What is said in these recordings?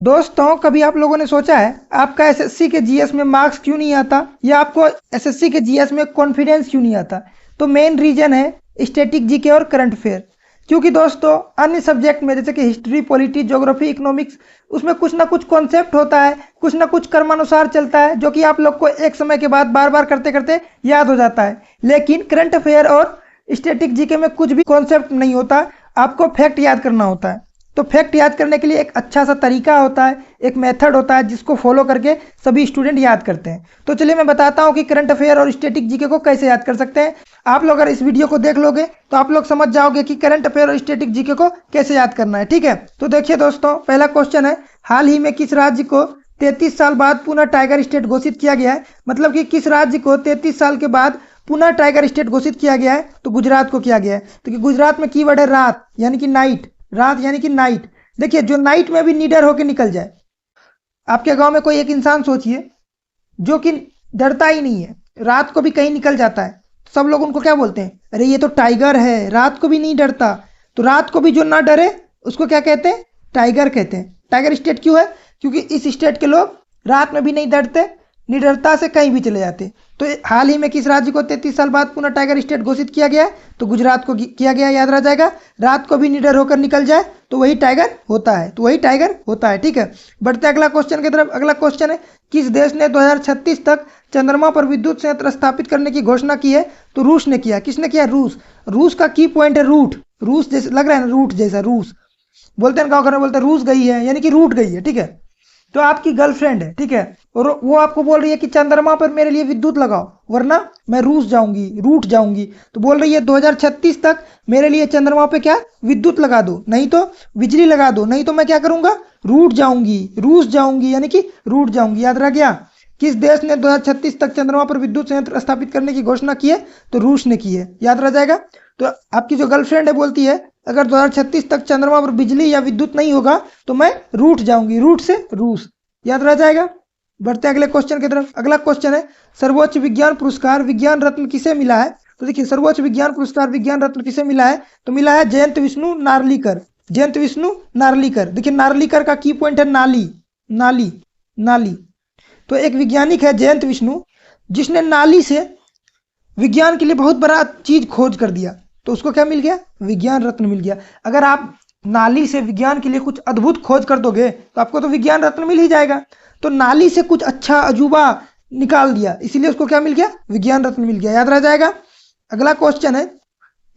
दोस्तों, कभी आप लोगों ने सोचा है आपका एसएससी के जीएस में मार्क्स क्यों नहीं आता या आपको एसएससी के जीएस में कॉन्फिडेंस क्यों नहीं आता? तो मेन रीजन है स्टैटिक जीके और करंट अफेयर। क्योंकि दोस्तों, अन्य सब्जेक्ट में जैसे कि हिस्ट्री, पॉलिटी, ज्योग्राफी, इकोनॉमिक्स, उसमें कुछ ना कुछ कॉन्सेप्ट होता है, कुछ ना कुछ कर्मानुसार चलता है, जो कि आप लोग को एक समय के बाद बार बार करते करते याद हो जाता है। लेकिन करंट अफेयर और स्टैटिक जीके में कुछ भी कॉन्सेप्ट नहीं होता, आपको फैक्ट याद करना होता है। तो फैक्ट याद करने के लिए एक अच्छा सा तरीका होता है, एक मेथड होता है, जिसको फॉलो करके सभी स्टूडेंट याद करते हैं। तो चलिए मैं बताता हूं कि करंट अफेयर और स्टैटिक जीके को कैसे याद कर सकते हैं। आप लोग अगर इस वीडियो को देख लोगे तो आप लोग समझ जाओगे कि करंट अफेयर और स्टैटिक जीके को कैसे याद करना है। ठीक है, तो देखिए दोस्तों, पहला क्वेश्चन है, हाल ही में किस राज्य को 33 साल बाद पुनः टाइगर स्टेट घोषित किया गया है? मतलब कि किस राज्य को 33 साल के बाद पुनः टाइगर स्टेट घोषित किया गया है? तो गुजरात को किया गया है। तो गुजरात में कीवर्ड है रात, यानी कि नाइट। रात यानी कि नाइट। देखिए, जो नाइट में भी निडर होकर निकल जाए। आपके गांव में कोई एक इंसान सोचिए जो कि डरता ही नहीं है, रात को भी कहीं निकल जाता है, सब लोग उनको क्या बोलते हैं? अरे ये तो टाइगर है, रात को भी नहीं डरता। तो रात को भी जो ना डरे उसको क्या कहते हैं? टाइगर कहते हैं। टाइगर स्टेट क्यों है? क्योंकि इस स्टेट के लोग रात में भी नहीं डरते, निडरता से कहीं भी चले जाते। तो हाल ही में किस राज्य को 33 साल बाद पुनः टाइगर स्टेट घोषित किया गया है? तो गुजरात को किया गया, याद रह जाएगा। रात को भी निडर होकर निकल जाए तो वही टाइगर होता है, तो वही टाइगर होता है। ठीक है, बढ़ते अगला क्वेश्चन की तरफ। अगला क्वेश्चन है, किस देश ने 2036 तक चंद्रमा पर विद्युत संयंत्र स्थापित करने की घोषणा की है? तो रूस ने किया। किसने किया? रूस। रूस का की पॉइंट है रूट। रूस जैसे लग रहा है ना, रूट जैसा। रूस बोलते हैं, गाँव घर में बोलते हैं रूस गई है, यानी कि रूट गई है। ठीक है, तो आपकी गर्लफ्रेंड है, ठीक है, और वो आपको बोल रही है कि चंद्रमा पर मेरे लिए विद्युत लगाओ वरना मैं रूस जाऊंगी, रूठ जाऊंगी। तो बोल रही है 2036 तक मेरे लिए चंद्रमा पे क्या विद्युत लगा दो, नहीं तो बिजली लगा दो, नहीं तो मैं क्या करूंगा? रूठ जाऊंगी, रूस जाऊंगी, यानी कि रूठ जाऊंगी। याद रह गया? किस देश ने 2036 तक चंद्रमा पर विद्युत संयंत्र स्थापित करने की घोषणा की है? तो रूस ने की है। याद रह जाएगा। तो आपकी जो गर्लफ्रेंड है बोलती है, अगर 2036 तक चंद्रमा पर बिजली या विद्युत नहीं होगा तो मैं रूठ जाऊंगी, रूठ से रूस। याद रह जाएगा। बढ़ते अगले क्वेश्चन की तरफ। अगला क्वेश्चन है, सर्वोच्च विज्ञान पुरस्कार विज्ञान रत्न किसे मिला है? तो देखिए, सर्वोच्च विज्ञान पुरस्कार विज्ञान रत्न किसे मिला है? तो मिला है जयंत विष्णु नार्लिकर। जयंत विष्णु नार्लिकर। देखिए, नार्लिकर का की पॉइंट है नाली, नाली, नाली। तो एक वैज्ञानिक है जयंत विष्णु, जिसने नाली से विज्ञान के लिए बहुत बड़ा चीज खोज कर दिया, तो उसको क्या मिल गया? विज्ञान रत्न मिल गया। अगर आप नाली से विज्ञान के लिए कुछ अद्भुत खोज कर दोगे तो आपको तो विज्ञान रत्न मिल ही जाएगा। तो नाली से कुछ अच्छा अजूबा निकाल दिया, इसीलिए उसको क्या मिल गया? विज्ञान रत्न मिल गया। याद रह जाएगा। अगला क्वेश्चन है,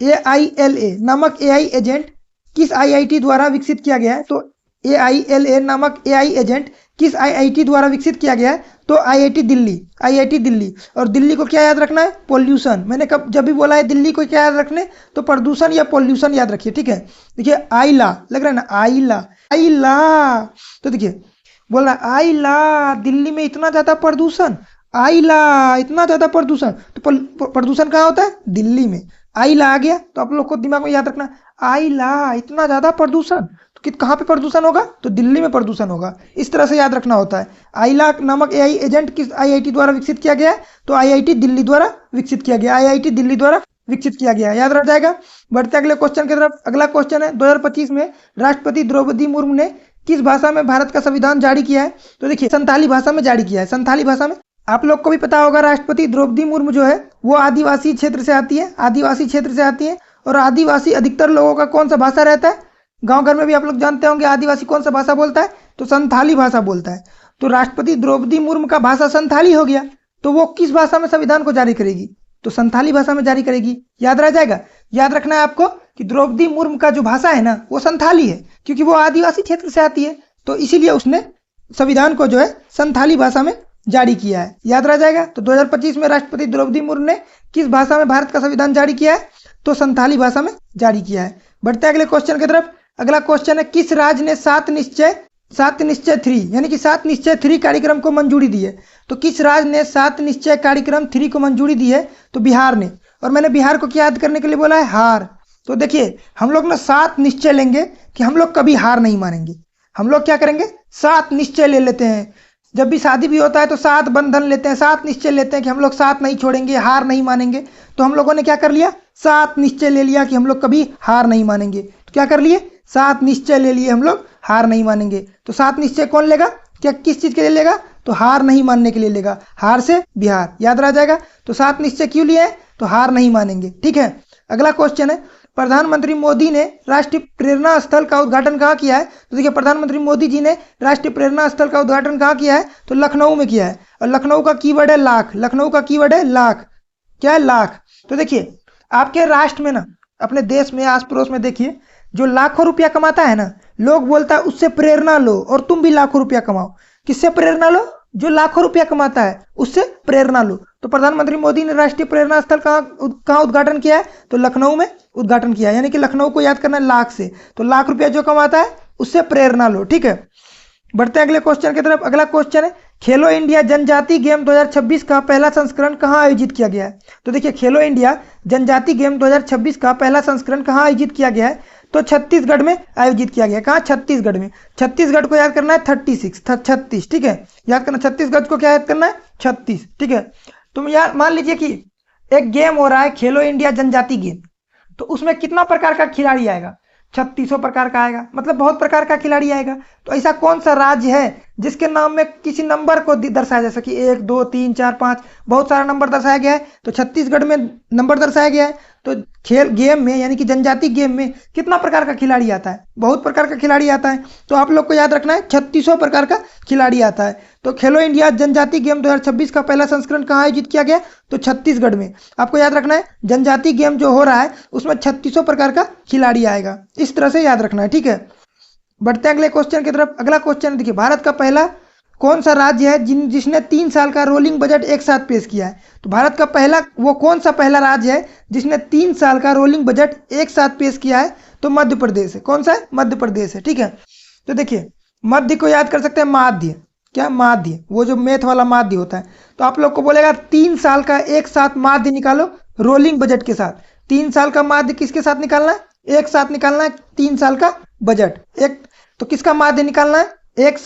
AILA नामक AI एजेंट किस IIT द्वारा विकसित किया गया है? तो AILA नामक AI एजेंट किस IIT द्वारा विकसित किया गया है? तो IIT दिल्ली, IIT दिल्ली। और दिल्ली को क्या याद रखना है? पोल्यूशन। मैंने कब जब भी बोला है दिल्ली को क्या याद रखने, तो प्रदूषण या पोल्यूशन याद रखिए। ठीक है, देखिए आइला लग रहा है ना, आइला, आइला। तो देखिए बोल रहा है आइला, दिल्ली में इतना ज्यादा प्रदूषण, आइला इतना ज्यादा प्रदूषण। तो प्रदूषण कहाँ होता है? दिल्ली में। आइला आ गया तो आप लोग को दिमाग में याद रखना, आइला इतना ज्यादा प्रदूषण। कहाँ पे प्रदूषण होगा? तो दिल्ली में प्रदूषण होगा। इस तरह से याद रखना होता है। आइला नामक AI एजेंट किस IIT द्वारा विकसित किया गया है? तो IIT दिल्ली द्वारा विकसित किया गया, IIT दिल्ली द्वारा विकसित किया गया। याद रह जाएगा। बढ़ते अगले क्वेश्चन की तरफ। अगला क्वेश्चन है, 2025 में राष्ट्रपति द्रौपदी मुर्मू ने किस भाषा में भारत का संविधान जारी किया है? तो देखिए, संथाली भाषा में जारी किया है, संथाली भाषा में। आप लोग को भी पता होगा, राष्ट्रपति द्रौपदी मुर्मू जो है वो आदिवासी क्षेत्र से आती है, आदिवासी क्षेत्र से आती है। और आदिवासी अधिकतर लोगों का कौन सा भाषा रहता है? गांव घर में भी आप लोग जानते होंगे आदिवासी कौन सा भाषा बोलता है? तो संथाली भाषा बोलता है। तो राष्ट्रपति द्रौपदी मुर्मू का भाषा संथाली हो गया, तो वो किस भाषा में संविधान को जारी करेगी? तो संथाली भाषा में जारी करेगी। याद रह जाएगा। याद रखना है आपको कि द्रौपदी मुर्मू का जो भाषा है ना, वो संथाली है, क्योंकि वो आदिवासी क्षेत्र से आती है, तो इसीलिए उसने संविधान को जो है संथाली भाषा में जारी किया है। याद रह जाएगा। तो 2025 में राष्ट्रपति द्रौपदी मुर्मू ने किस भाषा में भारत का संविधान जारी किया है? तो संथाली भाषा में जारी किया है। बढ़ते अगले क्वेश्चन की तरफ। अगला क्वेश्चन है, किस राज्य ने 7 निश्चय 3 यानी कि 7 निश्चय 3 कार्यक्रम को मंजूरी दी है? तो किस राज्य ने 7 निश्चय कार्यक्रम 3 को मंजूरी दी है? तो बिहार ने। और मैंने बिहार को क्या याद करने के लिए बोला है? हार। तो देखिए, हम लोग ना 7 निश्चय लेंगे कि हम लोग कभी हार नहीं मानेंगे। हम लोग क्या करेंगे? 7 निश्चय ले लेते हैं। जब भी शादी भी होता है तो 7 बंधन लेते हैं, 7 निश्चय लेते हैं कि हम लोग साथ नहीं छोड़ेंगे, हार नहीं मानेंगे। तो हम लोगों ने क्या कर लिया? 7 निश्चय ले लिया कि हम लोग कभी हार नहीं मानेंगे। तो क्या कर लिए? 7 निश्चय ले लिए हम लोग, हार नहीं मानेंगे। तो 7 निश्चय कौन लेगा, क्या किस चीज के लिए लेगा, तो हार नहीं मानने के लिए लेगा, हार से बिहार, याद रह जाएगा। तो 7 निश्चय क्यों लिए, तो हार नहीं मानेंगे, ठीक है। अगला क्वेश्चन है, प्रधानमंत्री मोदी ने राष्ट्रीय प्रेरणा स्थल का उद्घाटन कहाँ किया है। तो देखिए प्रधानमंत्री मोदी जी ने राष्ट्रीय प्रेरणा स्थल का उद्घाटन कहाँ किया है, तो लखनऊ में किया है। और लखनऊ का कीवर्ड है लाख, लखनऊ का कीवर्ड है लाख, क्या है, लाख। तो देखिए आपके राष्ट्र में ना, अपने देश में आस पड़ोस में देखिए, जो लाखों रुपया कमाता है ना, लोग बोलता है उससे प्रेरणा लो और तुम भी लाखों रुपया कमाओ। किससे प्रेरणा लो, जो लाखों रुपया कमाता है उससे प्रेरणा लो। तो प्रधानमंत्री मोदी ने राष्ट्रीय प्रेरणा स्थल कहाँ उद्घाटन किया है, तो लखनऊ में उद्घाटन किया है। यानी कि लखनऊ को याद करना है लाख से, तो लाख रुपया जो कमाता है उससे प्रेरणा लो, ठीक है। बढ़ते हैं अगले क्वेश्चन की तरफ। अगला क्वेश्चन है, खेलो इंडिया जनजाति गेम 2026 का पहला संस्करण कहाँ आयोजित किया गया है। तो देखिए खेलो इंडिया जनजाति गेम 2026 का पहला संस्करण कहाँ आयोजित किया गया है, तो छत्तीसगढ़ में आयोजित किया गया। कहाँ, छत्तीसगढ़ में। छत्तीसगढ़ को याद करना है 36, ठीक है, याद करना। छत्तीसगढ़ को क्या याद करना है, 36, ठीक है। तुम यार मान लीजिए कि एक गेम हो रहा है खेलो इंडिया जनजाति गेम, तो उसमें कितना प्रकार का खिलाड़ी आएगा, 3600 प्रकार का आएगा, मतलब बहुत प्रकार का खिलाड़ी आएगा। तो ऐसा कौन सा राज्य है जिसके नाम में किसी नंबर को दर्शाया, जैसा कि 1 2 3 4 5 बहुत सारा नंबर दर्शाया गया है, तो छत्तीसगढ़ में नंबर दर्शाया गया है। तो खेल गेम में यानी कि जनजाति गेम में कितना प्रकार का खिलाड़ी आता है, बहुत प्रकार का खिलाड़ी आता है। तो आप लोग को याद रखना है 3600 प्रकार का खिलाड़ी आता है। तो खेलो इंडिया जनजाति गेम 2026 का पहला संस्करण कहाँ आयोजित किया गया, तो छत्तीसगढ़ में। आपको याद रखना है जनजाति गेम जो हो रहा है उसमें 3600 प्रकार का खिलाड़ी आएगा, इस तरह से याद रखना है, ठीक है। बढ़ते हैं अगले क्वेश्चन की तरफ। अगला क्वेश्चन देखिए, भारत का पहला कौन सा राज्य है जिसने 3 साल का रोलिंग बजट एक साथ पेश किया है। तो भारत का पहला वो कौन सा पहला राज्य है जिसने 3 साल का रोलिंग बजट एक साथ पेश किया है, तो मध्य प्रदेश है। कौन सा है, मध्य प्रदेश है, ठीक है। तो देखिए मध्य को याद कर सकते हैं माध्य, क्या, माध्य, वो जो मैथ वाला माध्य होता है। तो आप लोग को बोलेगा 3 साल का एक साथ माध्य निकालो रोलिंग बजट के साथ। 3 साल का माध्य किसके साथ निकालना है, एक साथ निकालना है 3 साल का बजट एक। तो किसका माध्य निकालना है, एक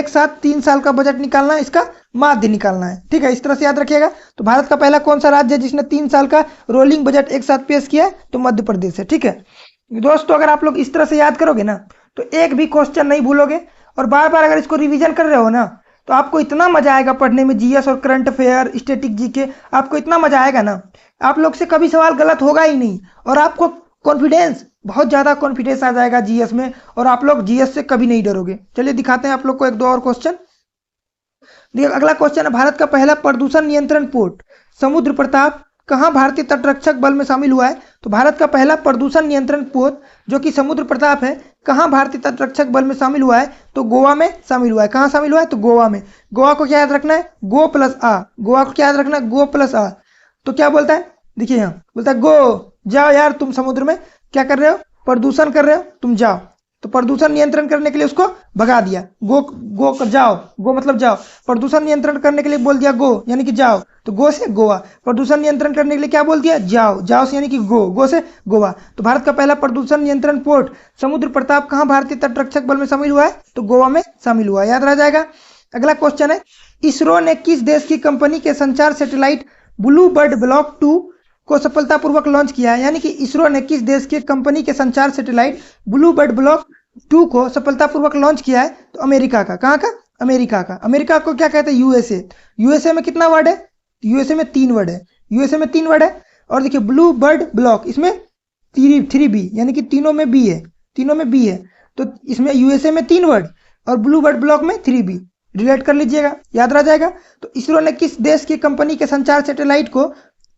साथ 3 साल का बजट निकालना है, इसका माध्य निकालना है, ठीक है। इस तरह से याद रखिएगा। तो भारत का पहला कौन सा राज्य है जिसने 3 साल का रोलिंग बजट एक साथ पेश किया है, तो मध्य प्रदेश है, ठीक है। दोस्तों अगर आप लोग इस तरह से याद करोगे ना, तो एक भी क्वेश्चन नहीं भूलोगे, और बार बार अगर इसको रिवीजन कर रहे हो ना, तो आपको इतना मजा आएगा पढ़ने में। जीएस और करंट अफेयर, स्टैटिक जीके, आपको इतना मजा आएगा ना, आप लोग से कभी सवाल गलत होगा ही नहीं, और आपको कॉन्फिडेंस, बहुत ज्यादा कॉन्फिडेंस आ जाएगा जीएस में, और आप लोग जीएस से कभी नहीं डरोगे। चलिए दिखाते हैं आप लोग को 1 2 और क्वेश्चन। देखिए अगला क्वेश्चन है, भारत का पहला प्रदूषण नियंत्रण पोर्ट समुद्र प्रताप कहाँ भारतीय तटरक्षक बल में शामिल हुआ है। तो भारत का पहला प्रदूषण नियंत्रण पोत जो कि समुद्र प्रताप है, कहाँ भारतीय तटरक्षक बल में शामिल हुआ है, तो गोवा में शामिल हुआ है। कहाँ शामिल हुआ है, तो गोवा में। गोवा को क्या याद रखना है, गो प्लस आ, गोवा को क्या याद रखना है, गो प्लस आ। तो क्या बोलता है, देखिए यहाँ बोलता है गो, जाओ यार तुम समुद्र में क्या कर रहे हो, प्रदूषण कर रहे हो, तुम जाओ। तो प्रदूषण नियंत्रण करने के लिए उसको भगा दिया, गो जाओ, गो मतलब जाओ। प्रदूषण नियंत्रण करने के लिए बोल दिया गो, यानी कि जाओ, तो गो से गोवा। प्रदूषण नियंत्रण करने के लिए क्या बोल दिया, जाओ, जाओ से यानी कि गो से गोवा। तो भारत का पहला प्रदूषण नियंत्रण पोर्ट समुद्र प्रताप कहाँ भारतीय तटरक्षक बल में शामिल हुआ है, तो गोवा में शामिल हुआ है, याद रह जाएगा। अगला क्वेश्चन है, इसरो ने किस देश की कंपनी के संचार सैटेलाइट ब्लू बर्ड ब्लॉक 2 को सफलतापूर्वक लॉन्च किया है। यानी कि इसरो ने किस देश की कंपनी के संचार सैटेलाइट ब्लू बर्ड ब्लॉक 2 को सफलतापूर्वक लॉन्च किया है, तो अमेरिका का। कहाँ का, अमेरिका का। अमेरिका को क्या कहते हैं, यूएसए। यूएसए में कितना वर्ड है, यूएसए में 3 वर्ड है, यूएसए में 3 वर्ड है। और देखिए ब्लू बर्ड ब्लॉक, इसमें 3 बी, यानी कि तीनों में बी है, तीनों में बी है। तो इसमें यूएसए में 3 वर्ड और ब्लू बर्ड ब्लॉक में 3 बी, रिलेट कर लीजिएगा, याद रह जाएगा। तो इसरो ने किस देश की कंपनी के संचार सैटेलाइट को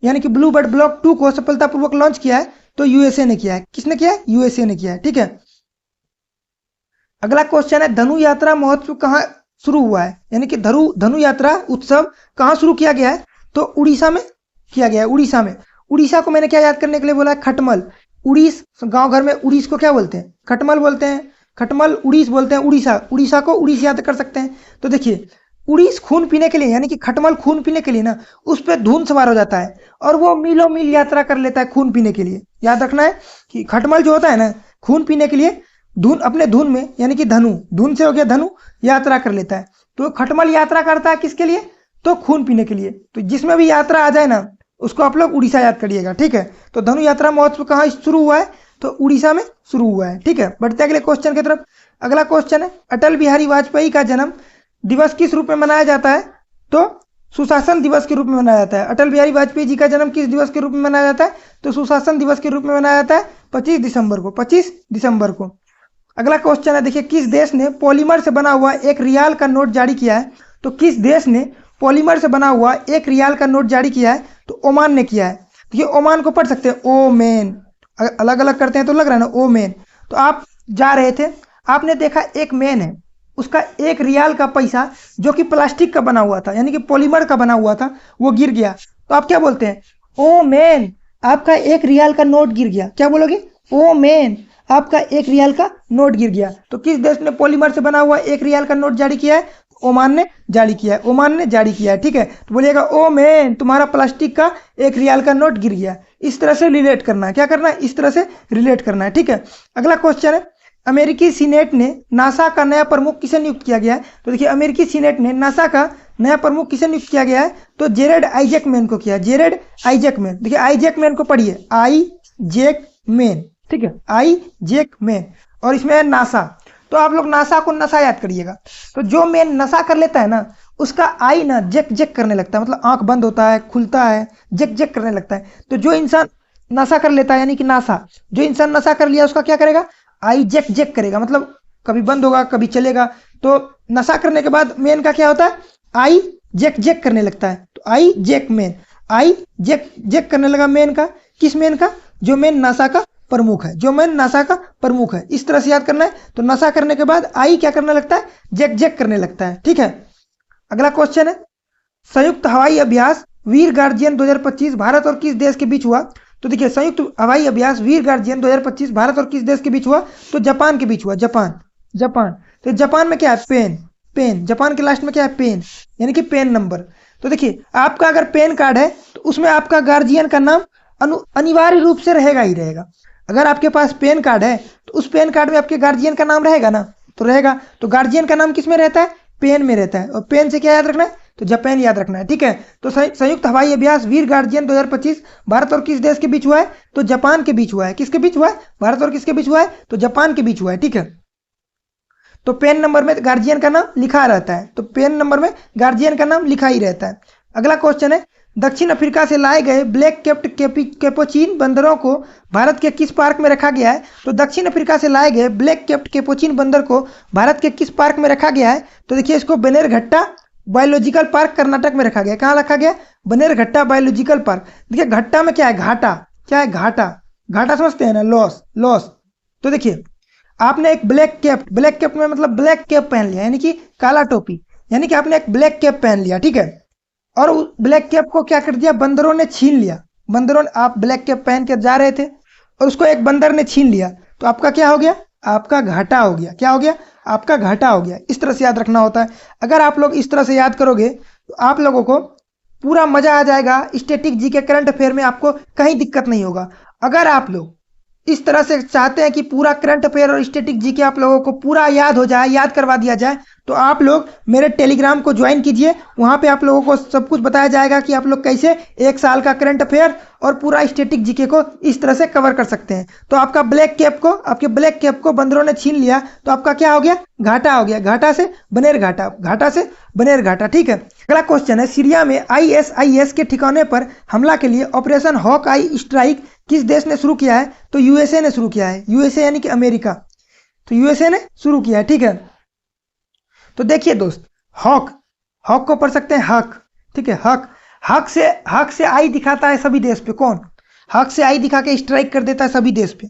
यानी कि ब्लू बर्ड ब्लॉक 2 को सफलतापूर्वक लॉन्च किया है, तो यूएसए ने किया है। किसने किया है, यूएसए ने किया है, ठीक है। अगला क्वेश्चन है, धनु यात्रा महोत्सव कहाँ शुरू हुआ है, यानी कि धनु यात्रा उत्सव कहाँ शुरू किया गया है, तो उड़ीसा में किया गया है, उड़ीसा में। उड़ीसा को मैंने क्या याद करने के लिए बोला है, खटमल। उड़ीस, गांव घर में उड़ीस को क्या बोलते हैं, खटमल बोलते हैं, खटमल उड़ीस बोलते हैं। उड़ीसा, उड़ीसा को उड़ीस याद कर सकते हैं। तो देखिए उड़ीस खून पीने के लिए, यानी कि खटमल खून पीने के लिए ना, उस पर धुन सवार हो जाता है और वो मीलों मील यात्रा कर लेता है खून पीने के लिए। याद रखना है कि खटमल जो होता है ना, खून पीने के लिए धुन, अपने धुन में, यानी कि धनु, धुन से हो गया धनु, यात्रा कर लेता है। तो खटमल यात्रा करता है किसके लिए, तो खून पीने के लिए। तो जिसमें भी यात्रा आ जाए ना, उसको आप लोग उड़ीसा याद करिएगा, ठीक है। तो धनु यात्रा महोत्सव कहाँ शुरू हुआ है, तो उड़ीसा में शुरू हुआ है, ठीक है। बढ़ते अगले क्वेश्चन की तरफ। अगला क्वेश्चन है, अटल बिहारी वाजपेयी का जन्म दिवस किस रूप में मनाया जाता है? तो सुशासन दिवस के रूप में मनाया जाता है। अटल बिहारी वाजपेयी जी का जन्म किस दिवस के रूप में मनाया जाता है? तो सुशासन दिवस के रूप में मनाया जाता है 25 दिसंबर को, 25 दिसंबर को। अगला क्वेश्चन है, देखिए किस देश ने पॉलीमर से बना हुआ एक रियाल का नोट जारी किया है? तो किस देश ने पॉलीमर से बना हुआ एक रियाल का नोट जारी किया है? तो ओमान ने किया है। तो ये ओमान को पढ़ सकते हैं, ओमेन, अलग अलग करते हैं तो लग रहा है ना, ओमेन। तो आप जा रहे थे, आपने देखा एक मैन है, उसका एक रियाल का पैसा जो कि प्लास्टिक का बना हुआ था, यानी कि पॉलीमर का बना हुआ था, वो गिर गया। तो आप क्या बोलते हैं? ओ मैन, आपका एक रियाल का नोट गिर गया। क्या बोलोगे? ओ मैन, आपका एक रियाल का नोट गिर गया। तो किस देश ने पॉलीमर से बना हुआ एक रियाल का नोट जारी किया है? ओमान ने जारी किया है, ओमान ने जारी किया है। ठीक है, तो बोलिएगा ओ मैन, तुम्हारा प्लास्टिक का एक रियाल का नोट गिर गया। इस तरह से रिलेट करना है। क्या करना है? इस तरह से रिलेट करना है। ठीक है, अगला क्वेश्चन है, अमेरिकी सीनेट ने नासा का नया प्रमुख किसे नियुक्त किया गया है? तो देखिए अमेरिकी सीनेट ने नासा का नया प्रमुख किसे नियुक्त किया गया है? तो जेरेड आइजैक मैन को किया, जेरेड आइजैक मैन। देखिए आइजैक मैन को पढ़िए, आइजैक मैन। ठीक है, आइजैक मैन, और इसमें है नासा। तो आप लोग नासा को नशा याद करिएगा। तो जो मैन नशा कर लेता है ना, उसका आई ना जेक जेक करने लगता है, मतलब आंख बंद होता है, खुलता है, जेक जेक करने लगता है। तो जो इंसान नशा कर लेता है, यानी कि नासा, जो इंसान नशा कर लिया उसका क्या करेगा? आई जेक जेक करेगा, मतलब कभी बंद होगा कभी चलेगा। तो नशा करने के बाद मेन का क्या होता है? आई जेक जेक करने लगता है। तो आई जेक मैन, आई जेक जेक करने लगा मेन का। किस मेन का? जो मेन नासा का प्रमुख है, जो मेन नासा का प्रमुख है। इस तरह से याद करना है। तो नशा करने के बाद आई क्या करने लगता है? जेक जेक करने लगता है। ठीक है, अगला क्वेश्चन है, संयुक्त हवाई अभ्यास वीर गार्जियन 2025 भारत और किस देश के बीच हुआ? तो देखिए संयुक्त हवाई अभ्यास वीर गार्जियन 2025 भारत और किस देश के बीच हुआ? तो जापान के बीच हुआ, जापान, जापान। तो जापान में क्या है? Pen, pen. जापान के लास्ट में क्या है? पेन, यानी कि पेन नंबर। तो देखिए आपका अगर पेन कार्ड है तो उसमें आपका गार्जियन का नाम अनिवार्य रूप से रहेगा ही रहेगा। अगर आपके पास पेन कार्ड है तो उस पेन कार्ड में आपके गार्जियन का नाम रहेगा ना, तो रहेगा। तो गार्जियन का नाम किस में रहता है? पेन में रहता है। और पेन से क्या याद रखना है? तो जापान याद रखना है। ठीक है, तो संयुक्त हवाई अभ्यास वीर गार्जियन 2025 भारत और किस देश के बीच हुआ है? तो जापान के बीच हुआ है। किसके बीच हुआ है? भारत और किसके बीच हुआ है? तो जापान के बीच हुआ है। ठीक है, तो पेन नंबर में गार्जियन का नाम लिखा रहता है, तो पेन नंबर में गार्जियन का नाम लिखा ही रहता है। अगला क्वेश्चन है, दक्षिण अफ्रीका से लाए गए ब्लैक कैप्ड कैपुचिन बंदरों को भारत के किस पार्क में रखा गया है? तो दक्षिण अफ्रीका से लाए गए ब्लैक कैप्ड कैपुचिन बंदर को भारत के किस पार्क में रखा गया है? तो देखिए इसको बनेरघट्टा बायोलॉजिकल पार्क कर्नाटक में रखा गया। कहाँ रखा गया? Bannerghatta biological park. देखिए घट्टा में क्या है? घाटा। क्या है? घाटा। घाटा समझते हैं ना, लॉस, लॉस। तो देखिए आपने एक ब्लैक कैप, ब्लैक कैप में मतलब ब्लैक कैप पहन लिया, यानी कि काला टोपी, यानी कि आपने एक ब्लैक कैप पहन लिया। ठीक है, और उस ब्लैक कैप को क्या कर दिया? बंदरों ने छीन लिया। बंदरों ने, आप ब्लैक कैप पहन के जा रहे थे और उसको एक बंदर ने छीन लिया, तो आपका क्या हो गया? आपका घाटा हो गया। क्या हो गया? आपका घाटा हो गया। इस तरह से याद रखना होता है। अगर आप लोग इस तरह से याद करोगे तो आप लोगों को पूरा मजा आ जाएगा। स्टैटिक जीके करंट अफेयर में आपको कहीं दिक्कत नहीं होगा। अगर आप लोग इस तरह से चाहते हैं कि पूरा करंट अफेयर और स्टैटिक जीके आप लोगों को पूरा याद हो जाए, याद करवा दिया जाए, तो आप लोग मेरे टेलीग्राम को ज्वाइन कीजिए। वहां पे आप लोगों को सब कुछ बताया जाएगा कि आप लोग कैसे एक साल का करंट अफेयर और पूरा स्टैटिक जीके को इस तरह से कवर कर सकते हैं। तो आपका ब्लैक कैप को, आपके ब्लैक कैप को बंदरों ने छीन लिया, तो आपका क्या हो गया? घाटा हो गया। घाटा से बनेर घाटा, घाटा से बनेर घाटा। ठीक है, अगला क्वेश्चन है, सीरिया में आईएसआईएस के ठिकाने पर हमला के लिए ऑपरेशन हॉक आई स्ट्राइक किस देश ने शुरू किया है? तो यूएसए ने शुरू किया है। यूएसए यानी कि अमेरिका। तो यूएसए ने शुरू किया है। ठीक है, तो देखिए दोस्त, हॉक, हॉक को पढ़ सकते हैं हक। ठीक है, हक, हक से आई दिखाता है सभी देश पे। कौन? हक से आई दिखा के स्ट्राइक कर देता है सभी देश पे।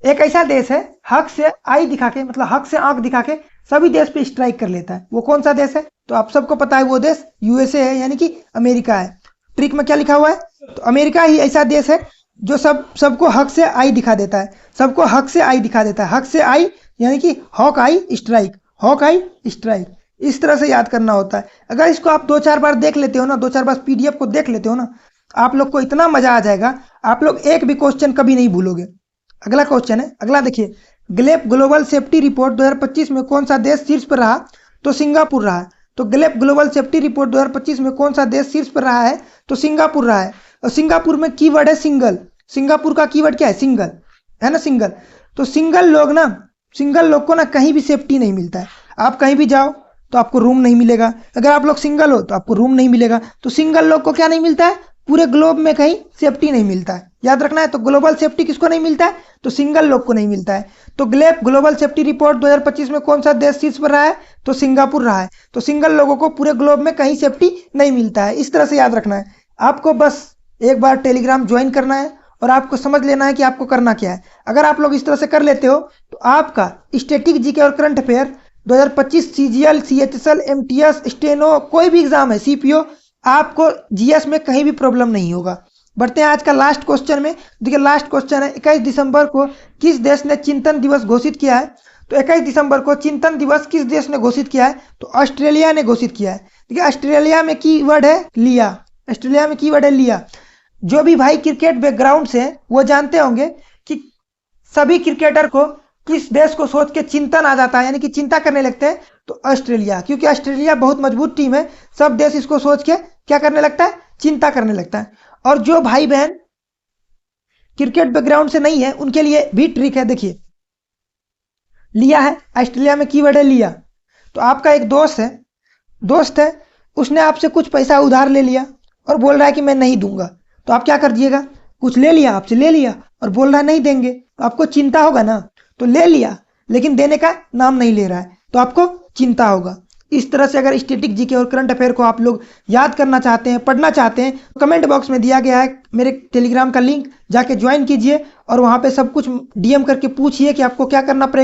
एक ऐसा देश है हक से आई दिखा के, मतलब हक से आंख दिखा के सभी देश पे स्ट्राइक कर लेता है। वो कौन सा देश है? तो आप सबको पता है वो देश यूएसए है, यानी कि अमेरिका है। ट्रिक में क्या लिखा हुआ है? तो अमेरिका ही ऐसा देश है जो सबको हक से आई दिखा देता है, सबको हक से आई दिखा देता है। हक से आई यानी कि हॉक आई स्ट्राइक, हॉक आई स्ट्राइक। इस तरह से याद करना होता है। अगर इसको आप 2-4 बार देख लेते हो ना, 2-4 बार पीडीएफ को देख लेते हो ना, आप लोग को इतना मजा आ जाएगा, आप लोग एक भी क्वेश्चन कभी नहीं भूलोगे। अगला क्वेश्चन है, अगला देखिए, ग्लेप ग्लोबल सेफ्टी रिपोर्ट 2025 में कौन सा देश शीर्ष पर रहा? तो सिंगापुर रहा है। तो ग्लेप ग्लोबल सेफ्टी रिपोर्ट 2025 में कौन सा देश शीर्ष पर रहा है? तो सिंगापुर रहा है। और सिंगापुर में कीवर्ड है सिंगल। सिंगापुर का कीवर्ड क्या है? सिंगल, है ना, सिंगल। तो सिंगल लोग ना सिंगल लोग को ना कहीं भी सेफ्टी नहीं मिलता है। आप कहीं भी जाओ तो आपको रूम नहीं मिलेगा। अगर आप लोग सिंगल हो तो आपको रूम नहीं मिलेगा। तो सिंगल लोग को क्या नहीं मिलता है, पूरे ग्लोब में कहीं सेफ्टी नहीं मिलता है। याद रखना है। तो ग्लोबल सेफ्टी किसको नहीं मिलता है, तो सिंगल लोग को नहीं मिलता है। तो ग्लोबल सेफ्टी रिपोर्ट 2025 में कौन सा देश शीर्ष पर रहा है, तो सिंगापुर रहा है। तो सिंगल लोगों को पूरे ग्लोब में कहीं सेफ्टी नहीं मिलता है। इस तरह से याद रखना है। आपको बस एक बार टेलीग्राम ज्वाइन करना है और आपको समझ लेना है कि आपको करना क्या है। अगर आप लोग इस तरह से कर लेते हो तो आपका स्टैटिक जीके और current affair 2025 CGL, CHSL, MTS, steno, कोई भी एग्जाम है, सीपीओ, आपको जीएस में कहीं भी प्रॉब्लम नहीं होगा। बढ़ते हैं आज का लास्ट क्वेश्चन में। देखिए लास्ट क्वेश्चन है, 21 दिसंबर को किस देश ने चिंतन दिवस घोषित किया है। तो 21 दिसंबर को चिंतन दिवस किस देश ने घोषित किया है, तो ऑस्ट्रेलिया ने घोषित किया है। देखिए ऑस्ट्रेलिया में कीवर्ड है लिया। ऑस्ट्रेलिया में कीवर्ड है लिया। जो भी भाई क्रिकेट बैकग्राउंड से वो जानते होंगे कि सभी क्रिकेटर को किस देश को सोच के चिंतन आ जाता है, यानी कि चिंता करने लगते हैं, तो ऑस्ट्रेलिया। क्योंकि ऑस्ट्रेलिया बहुत मजबूत टीम है, सब देश इसको सोच के क्या करने लगता है, चिंता करने लगता है। और जो भाई बहन क्रिकेट बैकग्राउंड से नहीं है उनके लिए भी ट्रिक है। देखिए लिया है, ऑस्ट्रेलिया में कीवर्ड है लिया। तो आपका एक दोस्त है, उसने आपसे कुछ पैसा उधार ले लिया और बोल रहा है कि मैं नहीं दूंगा। तो आप क्या कर दिएगा, कुछ ले लिया, आपसे ले लिया और बोल रहा है नहीं देंगे, तो आपको चिंता होगा ना। तो ले लिया लेकिन देने का नाम नहीं ले रहा है, तो आपको चिंता होगा। इस तरह से अगर स्टैटिक जीके और करंट अफेयर को आप लोग याद करना चाहते हैं, पढ़ना चाहते हैं, तो कमेंट बॉक्स में दिया गया है मेरे टेलीग्राम का लिंक, जाके ज्वाइन कीजिए और वहां पे सब कुछ डीएम करके पूछिए कि आपको क्या करना पड़ेगा।